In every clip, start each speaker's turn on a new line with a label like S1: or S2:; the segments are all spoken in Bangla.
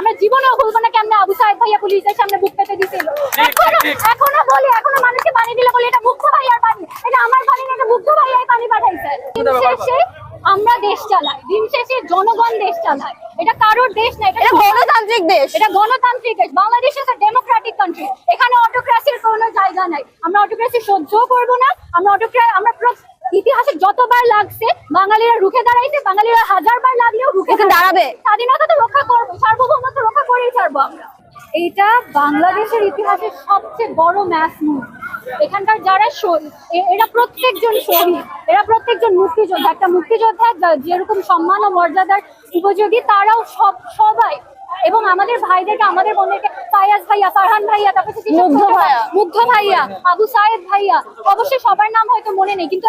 S1: আমরা জীবনেও ভুলবো না কেমনে আবু সাহেব ভাইয়া পুলিশের সামনে বুক পেতে দিছিল। এখনো বলি, এখনো মানুষকে পানি দিলে বলি এটা মুগ্ধ ভাইয়ার পানি, এটা আমার পানি না, এটা মুগ্ধ ভাইয়ার পানি পাঠাইছে। দিন শেষে আমরা দেশ চালাই, দিন শেষে জনগণ দেশ চালায়, এটা কারোর দেশ না, এটা
S2: গণতান্ত্রিক দেশ,
S1: এটা গণতান্ত্রিক দেশ। Bangladesh is a Democratic country, এখানে অটোক্রেসির কোনো জায়গা নাই। আমরা অটোক্রেসি সহ্যও করবো না। আমরা ইতিহাসে যতবার লাগছে বাঙালিরা রুখে দাঁড়াইছে, বাঙালিরা হাজারবার লাগলেও রুখে দাঁড়াবে। স্বাধীনতা তো রক্ষা করবো, সার্বভৌমত্ব রক্ষা করেই ছাড়বো আমরা। এইটা বাংলাদেশের ইতিহাসের সবচেয়ে বড় ম্যাস মুভ। এখানকার যারা এরা প্রত্যেকজন শহীদ, এরা প্রত্যেকজন মুক্তিযোদ্ধা। একটা মুক্তিযোদ্ধা যেরকম সম্মান ও মর্যাদার উপযোগী, তারাও সবাই, এবং আমাদের ভাইদেরকে, আমাদের বোনদেরকে, ফায়াজ ভাইয়া, ফারহান ভাইয়া, তারপর মুগ্ধ ভাইয়া, আবু সায়েদ ভাইয়া, অবশ্যই সবার নাম হয়তো মনে নেই, কিন্তু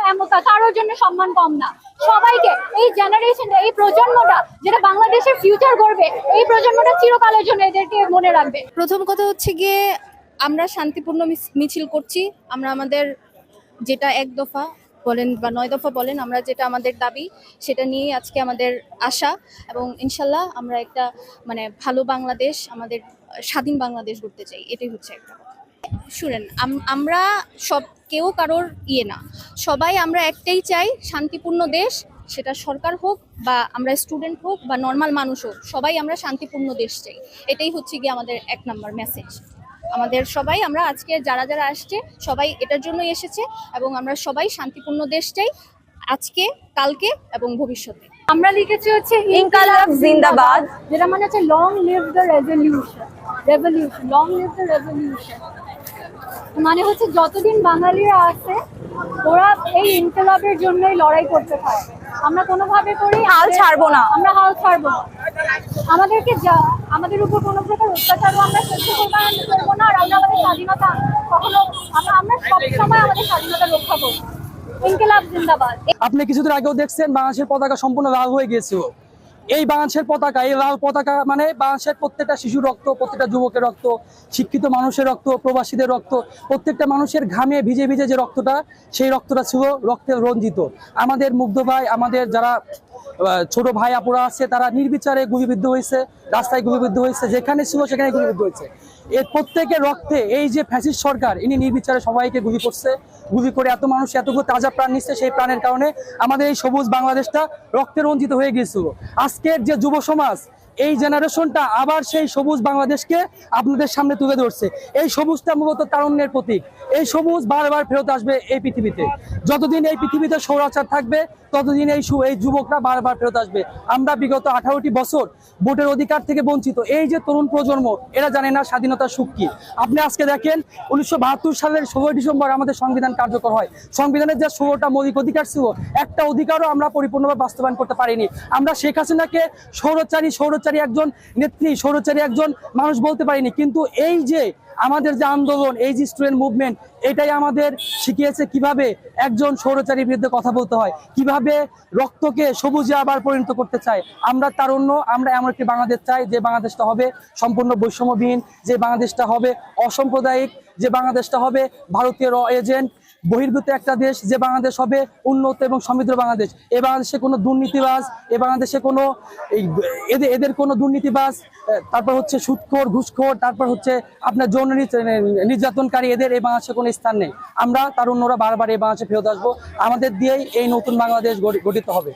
S1: কারোর জন্য সম্মান কম না। সবাইকে, এই জেনারেশন, এই প্রজন্মটা যেটা বাংলাদেশের ফিউচার গড়বে, এই প্রজন্মটা চিরকালের জন্য এদেরকে মনে রাখবে।
S2: প্রথম কথা হচ্ছে গিয়ে আমরা শান্তিপূর্ণ মিছিল করছি। আমরা আমাদের যেটা এক দফা বলেন বা 9 দফা বলেন, আমরা যেটা আমাদের দাবি সেটা নিয়ে আজকে আমাদের আশা, এবং ইনশাল্লাহ আমরা একটা ভালো বাংলাদেশ, আমাদের স্বাধীন বাংলাদেশ গড়তে চাই। এটাই হচ্ছে একটা কথা। শুনেন, আমরা কেউ কারোর না, সবাই আমরা একটাই চাই, শান্তিপূর্ণ দেশ। সেটা সরকার হোক বা আমরা স্টুডেন্ট হোক বা নর্মাল মানুষ হোক, সবাই আমরা শান্তিপূর্ণ দেশ চাই। এটাই হচ্ছে গিয়ে আমাদের 1 নম্বর মেসেজ। আমাদের সবাই, আমরা আজকে যারা যারা আসছে সবাই এটার জন্যই এসেছে, এবং আমরা সবাই শান্তিপূর্ণ দেশ চাই, আজকে, কালকে এবং ভবিষ্যতে।
S1: আমরা লিখেছি হচ্ছে
S2: ইনকালাব জিন্দাবাদ,
S1: যেটা মানে হচ্ছে long live the revolution, long live the revolution. মানে হচ্ছে যতদিন বাঙালিরা আছে ওরা এই ইনকালাবের জন্যই লড়াই করতে থাকে। আমরা কোনোভাবে করে
S2: হাল ছাড়বো না,
S1: আমরা হাল ছাড়বো না। আমাদের উপর কোনো প্রকার অত্যাচারও আমরা সহ্য করবো না। আর আমরা আমাদের স্বাধীনতা কখনো, আমরা সবসময় আমাদের স্বাধীনতা রক্ষা করবো। ইনকিলাব জিন্দাবাদ।
S3: আপনি কিছুদিন আগেও দেখছেন বাংলাদেশের পতাকা সম্পূর্ণ লাল হয়ে গিয়েছিল। এই বাংলাদেশের পতাকা, এই লাল পতাকা মানে বাংলাদেশের প্রত্যেকটা শিশুর রক্ত, প্রত্যেকটা যুবকের রক্ত, শিক্ষিত মানুষের রক্ত, প্রবাসীদের রক্ত, প্রত্যেকটা মানুষের ঘামে ভিজে ভিজে যে রক্তটা, সেই রক্তটা ছিল রক্তে রঞ্জিত। আমাদের মুগ্ধ ভাই, আমাদের যারা ছোট ভাই আপুরা আছে, তারা নির্বিচারে গুলিবিদ্ধ হয়েছে, রাস্তায় গুলিবিদ্ধ হয়েছে, যেখানে ছিল সেখানে গুলিবিদ্ধ হয়েছে। এর প্রত্যেকের রক্তে এই যে ফ্যাসিস্ট সরকার, ইনি নির্বিচারে সবাইকে গুলি করছে, গুলি করে এত মানুষ এতগুলো তাজা প্রাণ নিচ্ছে। সেই প্রাণের কারণে আমাদের এই সবুজ বাংলাদেশটা রক্তে রঞ্জিত হয়ে গিয়েছিল। আজকের যে যুব সমাজ, এই জেনারেশনটা আবার সেই সবুজ বাংলাদেশকে আপনাদের সামনে তুলে ধরছে। এই সবুজটা মূলত তারুণ্যের প্রতীক। এই সবুজ বারবার ফেরত আসবে এই পৃথিবীতে। যতদিন এই পৃথিবীতে স্বৈরাচার থাকবে, ততদিন এই যুবকরা বারবার ফেরত আসবে। আমরা বিগত 18টি বছর ভোটের অধিকার থেকে বঞ্চিত। এই যে তরুণ প্রজন্ম, এরা জানে না স্বাধীনতার সুখ কি। আপনি আজকে দেখেন 1972 সালের 16 ডিসেম্বর আমাদের সংবিধান কার্যকর হয়। সংবিধানের যে 16টা মৌলিক অধিকার ছিল, একটা অধিকারও আমরা পরিপূর্ণভাবে বাস্তবায়ন করতে পারিনি। আমরা শেখ হাসিনাকে স্বৈরাচারী একজন নেত্রী, স্বৈরাচারী একজন মানুষ বলতে পারিনি। কিন্তু এই যে আমাদের যে আন্দোলন, এই যে স্টুডেন্ট মুভমেন্ট, এটাই আমাদের শিখিয়েছে কিভাবে একজন স্বৈরাচারীর বিরুদ্ধে কথা বলতে হয়, কিভাবে রক্তকে সবুজে আবার পরিণত করতে চায়। আমরা তারুণ্য, আমরা এমন একটি বাংলাদেশ চাই যে বাংলাদেশটা হবে সম্পূর্ণ বৈষম্যবিহীন, যে বাংলাদেশটা হবে অসাম্প্রদায়িক, যে বাংলাদেশটা হবে ভারতীয় এজেন্ট বহির্ভূত একটা দেশ, যে বাংলাদেশ হবে উন্নত এবং সমৃদ্ধ বাংলাদেশ। এ বাংলাদেশে কোনো দুর্নীতিবাজ, এ বাংলাদেশে কোনো এদের কোনো দুর্নীতিবাজ, তারপর হচ্ছে সুদখোর, ঘুষখোর, তারপর হচ্ছে আপনার যৌন নির্যাতনকারী, এদের এই বাংলাদেশে কোনো স্থান নেই। আমরা তারুণ্যরা বারবার এই বাংলাদেশে ফেরত আসবো। আমাদের দিয়েই এই নতুন বাংলাদেশ গঠিত হবে।